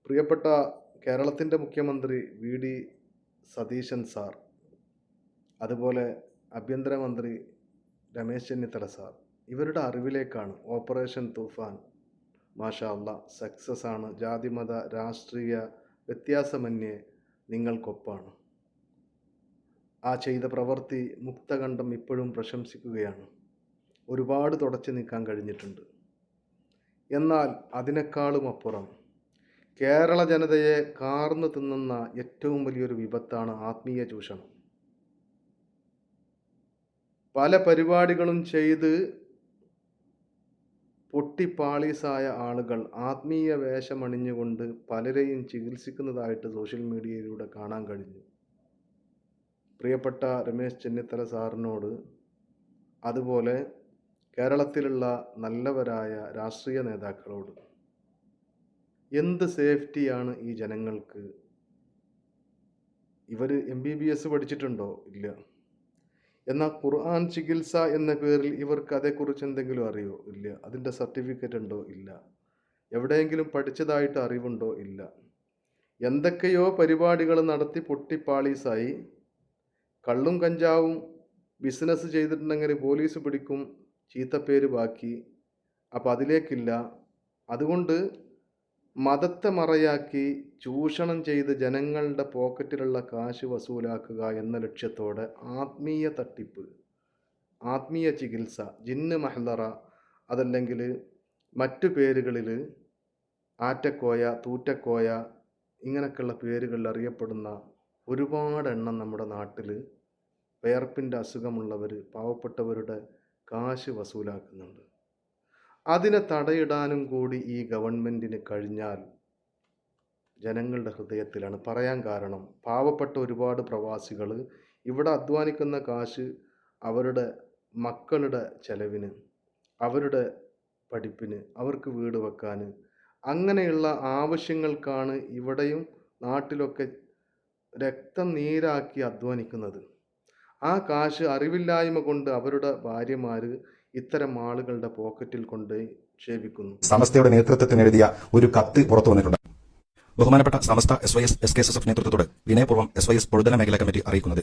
പ്രിയപ്പെട്ട കേരളത്തിൻ്റെ മുഖ്യമന്ത്രി വി.ഡി. സതീശൻ സാർ, അതുപോലെ ആഭ്യന്തരമന്ത്രി രമേശ് ചെന്നിത്തല സാർ, ഇവരുടെ അറിവിലേക്കാണ് ഓപ്പറേഷൻ തൂഫാൻ മാഷാ അല്ലാ സക്സസ് ആണ്. ജാതിമത രാഷ്ട്രീയ വ്യത്യാസമന്യേ നിങ്ങൾക്കൊപ്പാണ്. ആ ചെയ്ത പ്രവൃത്തി മുക്തകണ്ഠം ഇപ്പോഴും പ്രശംസിക്കുകയാണ്. ഒരുപാട് തുടച്ചു നീക്കാൻ കഴിഞ്ഞിട്ടുണ്ട്. എന്നാൽ അതിനേക്കാളും അപ്പുറം കേരള ജനതയെ കാർന്നു തിന്നുന്ന ഏറ്റവും വലിയൊരു വിപത്താണ് ആത്മീയ ചൂഷണം. പല പരിപാടികളും ചെയ്ത് പൊട്ടിപ്പാളീസായ ആളുകൾ ആത്മീയ വേഷമണിഞ്ഞുകൊണ്ട് പലരെയും ചികിത്സിക്കുന്നതായിട്ട് സോഷ്യൽ മീഡിയയിലൂടെ കാണാൻ കഴിഞ്ഞു. പ്രിയപ്പെട്ട രമേശ് ചെന്നിത്തല സാറിനോട്, അതുപോലെ കേരളത്തിലുള്ള നല്ലവരായ രാഷ്ട്രീയ നേതാക്കളോട്, എന്ത് സേഫ്റ്റിയാണ് ഈ ജനങ്ങൾക്ക്? ഇവർ MBBS പഠിച്ചിട്ടുണ്ടോ? ഇല്ല. എന്നാൽ ഖുർആൻ ചികിത്സ എന്ന പേരിൽ ഇവർക്ക് അതേക്കുറിച്ച് എന്തെങ്കിലും അറിയോ? ഇല്ല. അതിൻ്റെ സർട്ടിഫിക്കറ്റ് ഉണ്ടോ? ഇല്ല. എവിടെയെങ്കിലും പഠിച്ചതായിട്ട് അറിവുണ്ടോ? ഇല്ല. എന്തൊക്കെയോ പരിപാടികൾ നടത്തി പൊട്ടിപ്പാളീസായി. കള്ളും കഞ്ചാവും ബിസിനസ് ചെയ്തിട്ടുണ്ടെങ്കിൽ പോലീസ് പിടിക്കും, ചീത്തപ്പേര് ബാക്കി. അപ്പം അതിലേക്കില്ല. അതുകൊണ്ട് മതത്തെ മറയാക്കി ചൂഷണം ചെയ്ത് ജനങ്ങളുടെ പോക്കറ്റിലുള്ള കാശ് വസൂലാക്കുക എന്ന ലക്ഷ്യത്തോടെ ആത്മീയ തട്ടിപ്പ്, ആത്മീയ ചികിത്സ, ജിന്ന് മഹ്ലറ, അതല്ലെങ്കിൽ മറ്റു പേരുകളിൽ ആറ്റക്കോയ, തൂറ്റക്കോയ, ഇങ്ങനെയൊക്കെയുള്ള പേരുകളിൽ അറിയപ്പെടുന്ന ഒരുപാട് എണ്ണം നമ്മുടെ നാട്ടിൽ വിയർപ്പിൻ്റെ അസുഖമുള്ളവർ, പാവപ്പെട്ടവരുടെ കാശ് വസൂലാക്കുന്നുണ്ട്. അതിനെ തടയിടാനും കൂടി ഈ ഗവൺമെൻറ്റിന് കഴിഞ്ഞാൽ ജനങ്ങളുടെ ഹൃദയത്തിലാണ്. പറയാൻ കാരണം, പാവപ്പെട്ട ഒരുപാട് പ്രവാസികൾ ഇവിടെ അധ്വാനിക്കുന്ന കാശ് അവരുടെ മക്കളുടെ ചെലവിന്, അവരുടെ പഠിപ്പിന്, അവർക്ക് വീട് വെക്കാൻ, അങ്ങനെയുള്ള ആവശ്യങ്ങൾക്കാണ് ഇവിടെയും നാട്ടിലൊക്കെ രക്തം നീരാക്കി അധ്വാനിക്കുന്നത്. ആ കാശ് അറിവില്ലായ്മ കൊണ്ട് അവരുടെ ഭാര്യമാർ ഇത്തരം ആളുകളുടെ പോക്കറ്റിൽ കൊണ്ട് ക്ഷേപിക്കുന്നു. സമസ്തയുടെ നേതൃത്വത്തിന് എഴുതിയ ഒരു കത്ത് പുറത്തു വന്നിട്ടുണ്ട്. ബഹുമാനപ്പെട്ട സമസ്ത SYS SKSF നേതൃത്വത്തോട് വിനയപൂർവ്വം SYS പൊഴുതന മേഖലാ കമ്മിറ്റി അറിയിക്കുന്നത്,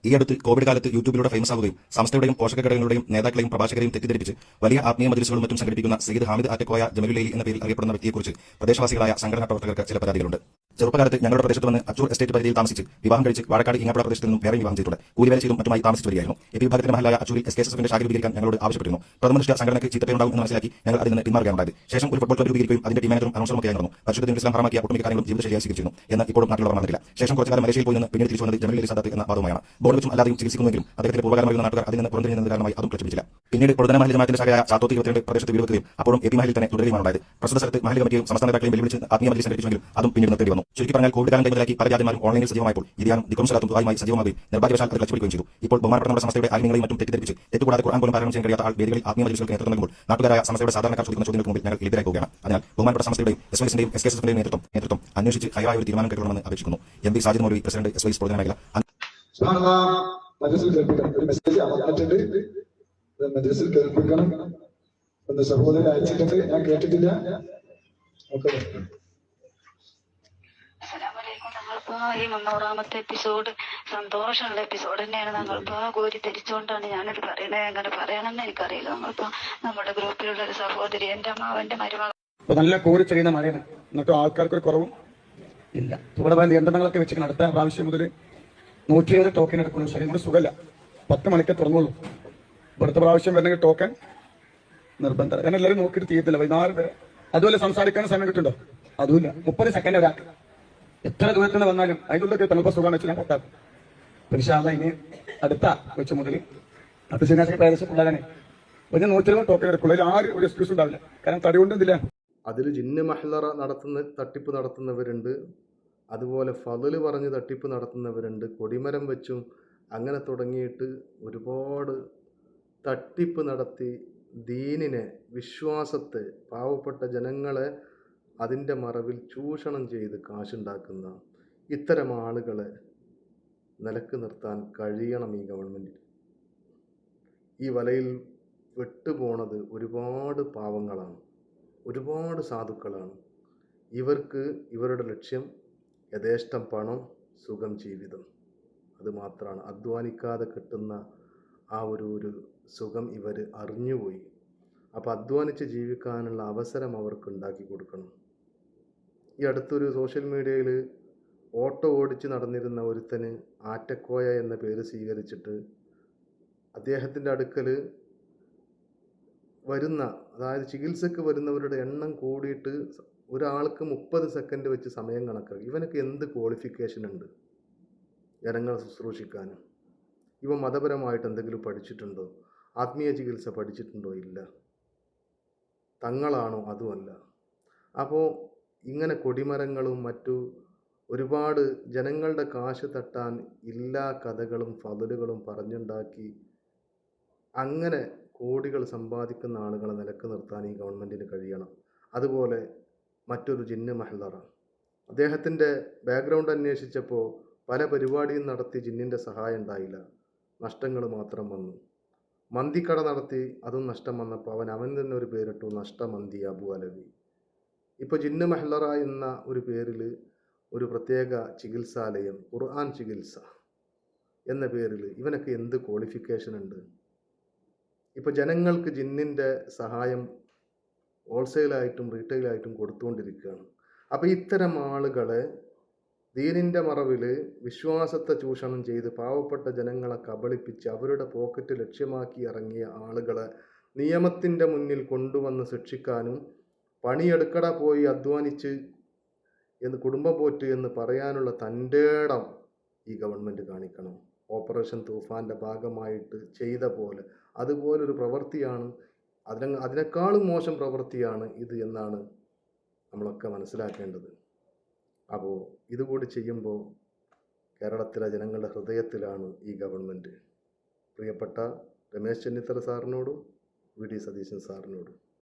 ഈ അടുത്ത് കോവിഡ് കാലത്ത് യൂട്യൂബിലൂടെ ഫേമസ് ആവുകയും സമസ്തയുടെയും പോഷക ഘടകങ്ങളുടെയും നേതാക്കളെയും പ്രഭാഷകരെയും തെറ്റിദ്ധരിപ്പിച്ച് വലിയ ആത്മീയ മജ്‌ലിസുകളും മറ്റും സംഘടിപ്പിക്കുന്ന സയ്യിദ് ഹാമിദ് ആറ്റക്കോയ ജമലുലൈലി എന്ന പേരിൽ അറിയപ്പെടുന്ന വ്യക്തിയെക്കുറിച്ച് പ്രദേശവാസികളായ സംഘടനാ പ്രവർത്തകർക്ക് ചില പരാതികളുണ്ട്. ചെറുപ്പകാലത്ത് ഞങ്ങളുടെ പ്രദേശത്ത് വന്ന് അച്ചൂർ എസ്റ്റേറ്റ് പരിധിയിൽ താമസിച്ച് വിവാഹം കഴിച്ച് വാഴക്കാട് ഈങ്ങാപ്പുഴ പ്രദേശത്ത് നിന്നും വേറെ വിവാഹം ചെയ്തിട്ടുണ്ട്. കൂലിവേല ചെയ്തും മറ്റുമായി താമസിച്ചു വരികയായിരുന്നു. ഈ വിഭാഗത്തിന്റെ മഹലായ അച്ചൂരിൽ SKSFന്റെ ശാഖ രൂപീകരിക്കാൻ ഞങ്ങളോട് ആവശ്യപ്പെട്ടിരുന്നു. പ്രഥമദൃഷ്ട്യാ സംഘടനയ്ക്ക് ചീത്തപ്പേരുണ്ടാകും എന്ന് മനസ്സിലാക്കി ഞങ്ങൾ അതിൽ നിന്ന് പിന്മാറുകയാണുണ്ടായത്. ശേഷം ഒരു ഫുട്ബോൾ ക്ലബ് രൂപീകരിക്കുകയും അതിന്റെ ടീം മാനേജറും അനൗൺസറും ഒക്കെ നടന്നു. പരിശുദ്ധ ഇസ്ലാം ഹറാമാക്കിയ ഒട്ടുമിക്ക കാര്യങ്ങളും ജീവിതശൈലിയായി സ്വീകരിച്ചിരുന്നു എന്ന് ഇപ്പോഴും നാട്ടിലുള്ളവർ മറന്നിട്ടില്ല. ശേഷം കുറച്ചു കാലം മലേഷ്യയിൽ പോയി നിന്ന് പിന്നീട് തിരിച്ചു വന്നത് ജമലുലൈലി സാദാത്ത് എന്ന വാദവുമായാണ്. ബോർഡ് വെച്ചും അല്ലാതെയും ചികിത്സിക്കുന്നെങ്കിലും അദ്ദേഹത്തിന്റെ പൂർവ്വകാലം നാട്ടുകാർ അതിൽ നിന്ന് പുറത്തിരിഞ്ഞത് കാരണമായി അതും പ്രചരിപ്പിച്ചില്ല. പിന്നീട് പൊടുതന മഹൽ ജമാഅത്തിന്റെ ശാഖയായ ചാത്തോത്തി 22 പ്രദേശത്ത് വീട് വെക്കുകയും അപ്പോഴും AP മഹലിൽ തന്നെ തുടരുകയാണ് ഉണ്ടായത്. പ്രസ്തുത സ്ഥലത്ത് മഹൽ കമ്മിറ്റിയും സംസ്ഥാന നേതാക്കളെയും വെല്ലുവിളിച്ച് ആത്മീയ മജ്‌ലിസ് സംഘടിപ്പിച്ചെങ്കിലും അതും പിന്നീട് നിർത്തേണ്ടി വന്നു. ചുരുക്കി പറഞ്ഞാൽ കോവിഡ് കാലം മുതലാക്കി പല ജാതിമാരും ഓൺലൈനിൽ സജീവമായപ്പോൾ ഇതിയാനും ദിക്റും സ്വലാത്തും ദുആയുമായി സജീവമാവുകയും നിർഭാഗ്യവശാൽ അത് ക്ലച്ചുപിടിക്കുകയും ചെയ്തു. ഇപ്പോൾ ബഹുമാനപ്പെട്ട നമ്മുടെ സംസ്ഥയുടെ ആലിമ്യങ്ങളെയും മറ്റും തെറ്റിദ്ധരിപ്പിച്ച് തെറ്റുകൂടാതെ ഖുർആൻ പോലും പാരായണം ചെയ്യാൻ കഴിയാത്ത ആൾ വേദികളിൽ ആത്മീയ മജ്‌ലിസുകൾക്ക് നേതൃത്വം നൽകുമ്പോൾ നാട്ടുകാരായ സംസ്ഥയുടെ സാധാരണക്കാർ ചോദിക്കുന്ന ചോദ്യങ്ങൾക്ക് മുമ്പിൽ ഞങ്ങൾ എതിരായി പോവുകയാണ്. അതിനാൽ ബഹുമാനപ്പെട്ട സംസ്ഥയുടെയും SYSന്റെയും SKSFന്റെയും നേതൃത്വം അന്വേഷിച്ച് ഹൈറായ ഒരു തീരുമാനം കൈക്കൊള്ളണമെന്ന് അപേക്ഷിക്കുന്നു. MP സാജിദ് മൗലവി, പ്രസിഡന്റ് SYS പൊടുതന മേഖല. മദ്രസിൽ കേൾപ്പിക്കണം എന്ന് സഹോദരൻ അയച്ചിട്ടുണ്ട്. ഞാൻ കേട്ടിട്ടില്ല. ഞങ്ങളിപ്പോ ഈ 300ാമത്തെ എപ്പിസോഡ് സന്തോഷമുള്ള എപ്പിസോഡ് തന്നെയാണ്. ഞങ്ങളിപ്പോ കോരി തിരിച്ചുകൊണ്ടാണ് ഞാനിത് പറയണത്. എങ്ങനെ പറയണമെന്ന് എനിക്കറിയില്ല. നമ്മളിപ്പോ നമ്മുടെ ഗ്രൂപ്പിലുള്ള ഒരു സഹോദരി, എന്റെ അമ്മാവന്റെ മരുമകൾ, നല്ല കോരി ചെയ്യുന്ന മഴയാണ്. എന്നിട്ടും ആൾക്കാർക്കൊരു കുറവും ഇല്ല. ഇവിടെ നിയന്ത്രണങ്ങളൊക്കെ വെച്ചിട്ട് അടുത്ത പ്രാവശ്യം മുതൽ 107 ടോക്കൻ എടുക്കുന്നു. ശരി, കൂടെ സുഖമല്ല. 10 മണിക്ക് തുറന്നുള്ളൂ. അടുത്ത പ്രാവശ്യം വരണമെങ്കിൽ ടോക്കൻ നിർബന്ധം. ഞാൻ എല്ലാവരും നോക്കിയിട്ട് തീയത്തില്ല. 16 വരെ. അതുപോലെ സംസാരിക്കാൻ സമയം കിട്ടുണ്ടോ? അതുമില്ല. 30 സെക്കൻഡ് ഒരാൾക്ക്. എത്ര ദൂരത്തിൽ നിന്ന് വന്നാലും അതിനുള്ളൊക്കെ തണുപ്പ സുഖം വെച്ച് ഞാൻ കൊട്ടാക്കും. പക്ഷേ ഇനി അടുത്ത വെച്ച് മുതൽ അത് ശനിയാഴ്ച പ്രദേശം പിള്ളേരാണ്. ഒരു 107 ടോക്കൻ എടുക്കുള്ളൂ. അതിൽ ആരും ഒരു എക്സ്ക്യൂസ് ഉണ്ടാവില്ല. കാരണം തടി കൊണ്ടൊന്നില്ല. അതിൽ ജിന്ന് മഹ്ലറ തട്ടിപ്പ് നടത്തുന്നവരുണ്ട്, അതുപോലെ ഫളല് പറഞ്ഞ് തട്ടിപ്പ് നടത്തുന്നവരുണ്ട്, കൊടിമരം വെച്ചും അങ്ങനെ തുടങ്ങിയിട്ട് ഒരുപാട് തട്ടിപ്പ് നടത്തി ദീനിനെ, വിശ്വാസത്തെ, പാവപ്പെട്ട ജനങ്ങളെ അതിൻ്റെ മറവിൽ ചൂഷണം ചെയ്ത് കാശുണ്ടാക്കുന്ന ഇത്തരം ആളുകളെ നിലക്ക് നിർത്താൻ കഴിയണം ഈ ഗവൺമെൻറ്റിന്. ഈ വലയിൽ വിട്ടുപോണത് ഒരുപാട് പാവങ്ങളാണ്, ഒരുപാട് സാധുക്കളാണ്. ഇവർക്ക് ഇവരുടെ ലക്ഷ്യം യഥേഷ്ടം പണം, സുഖം, ജീവിതം. അത് മാത്രമാണ്. അധ്വാനിക്കാതെ കിട്ടുന്ന ആ ഒരു സുഖം ഇവർ അറിഞ്ഞുപോയി. അപ്പോൾ അധ്വാനിച്ച് ജീവിക്കാനുള്ള അവസരം അവർക്ക് ഉണ്ടാക്കി കൊടുക്കണം. ഈ അടുത്തൊരു സോഷ്യൽ മീഡിയയിൽ ഓട്ടോ ഓടിച്ച് നടന്നിരുന്ന ഒരുത്തന് ആറ്റക്കോയ എന്ന പേര് സ്വീകരിച്ചിട്ട് അദ്ദേഹത്തിൻ്റെ അടുക്കൽ വരുന്ന, അതായത് ചികിത്സക്ക് വരുന്നവരുടെ എണ്ണം കൂടിയിട്ട് ഒരാൾക്ക് 30 സെക്കൻഡ് വെച്ച് സമയം കണക്കാക്കി. ഇവനൊക്കെ എന്ത് ക്വാളിഫിക്കേഷൻ ഉണ്ട് ജനങ്ങളെ ശുശ്രൂഷിക്കാൻ? ഇവ മതപരമായിട്ട് എന്തെങ്കിലും പഠിച്ചിട്ടുണ്ടോ? ആത്മീയ ചികിത്സ പഠിച്ചിട്ടുണ്ടോ? ഇല്ല. തങ്ങളാണോ? അതുമല്ല. അപ്പോൾ ഇങ്ങനെ കൊടിമരങ്ങളും മറ്റു ഒരുപാട് ജനങ്ങളുടെ കാശ് തട്ടാൻ ഇല്ലാ കഥകളും ഫദലുകളും പറഞ്ഞുണ്ടാക്കി അങ്ങനെ കോടികൾ സമ്പാദിക്കുന്ന ആളുകളെ നിലക്ക് നിർത്താൻ ഈ ഗവൺമെൻറ്റിന് കഴിയണം. അതുപോലെ മറ്റൊരു ജിന്ന് മഹ്ലറ, അദ്ദേഹത്തിൻ്റെ ബാക്ക്ഗ്രൗണ്ട് അന്വേഷിച്ചപ്പോൾ പല പരിപാടിയും നടത്തി ജിന്നിൻ്റെ സഹായം ഉണ്ടായില്ല, നഷ്ടങ്ങൾ മാത്രം വന്നു. മന്തിക്കട നടത്തി, അതും നഷ്ടം വന്നപ്പോൾ അവൻ തന്നെ ഒരു പേരിട്ടു, നഷ്ടമന്തി അബു അലവി. ഇപ്പോൾ ജിന്ന് മഹ്ലറ എന്ന ഒരു പേരിൽ ഒരു പ്രത്യേക ചികിത്സാലയം, ഖുർആൻ ചികിത്സ എന്ന പേരിൽ ഇവനൊക്കെ എന്ത് ക്വാളിഫിക്കേഷൻ ഉണ്ട്? ഇപ്പോൾ ജനങ്ങൾക്ക് ജിന്നിൻ്റെ സഹായം ഹോൾസെയിലായിട്ടും റീറ്റെയിലായിട്ടും കൊടുത്തുകൊണ്ടിരിക്കുകയാണ്. അപ്പോൾ ഇത്തരം ആളുകളെ ദീനിൻ്റെ മറവിൽ വിശ്വാസത്തെ ചൂഷണം ചെയ്ത് പാവപ്പെട്ട ജനങ്ങളെ കബളിപ്പിച്ച് അവരുടെ പോക്കറ്റ് ലക്ഷ്യമാക്കി ഇറങ്ങിയ ആളുകളെ നിയമത്തിൻ്റെ മുന്നിൽ കൊണ്ടുവന്ന് ശിക്ഷിക്കാനും പണിയെടുക്കട പോയി അധ്വാനിച്ച് എന്ന് കുടുംബം പോറ്റ് എന്ന് പറയാനുള്ള തൻ്റെ ഇടം ഈ ഗവൺമെൻറ് കാണിക്കണം. ഓപ്പറേഷൻ തൂഫാൻ്റെ ഭാഗമായിട്ട് ചെയ്ത പോലെ അതുപോലൊരു പ്രവൃത്തിയാണ്, അതിനേക്കാളും മോശം പ്രവൃത്തിയാണ് ഇത് എന്നാണ് നമ്മളൊക്കെ മനസ്സിലാക്കേണ്ടത്. അപ്പോൾ ഇതുകൂടി ചെയ്യുമ്പോൾ കേരളത്തിലെ ജനങ്ങളുടെ ഹൃദയത്തിലാണ് ഈ ഗവൺമെൻറ്. പ്രിയപ്പെട്ട രമേശ് ചെന്നിത്തല സാറിനോടും വി ഡി സതീശൻ സാറിനോടും